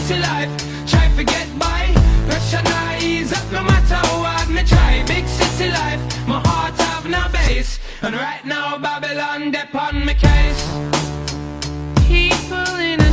city life. Try to get by, pressure not ease up no matter how hard me try. Big city life, my heart have no base. And right now Babylon dep on me case. People in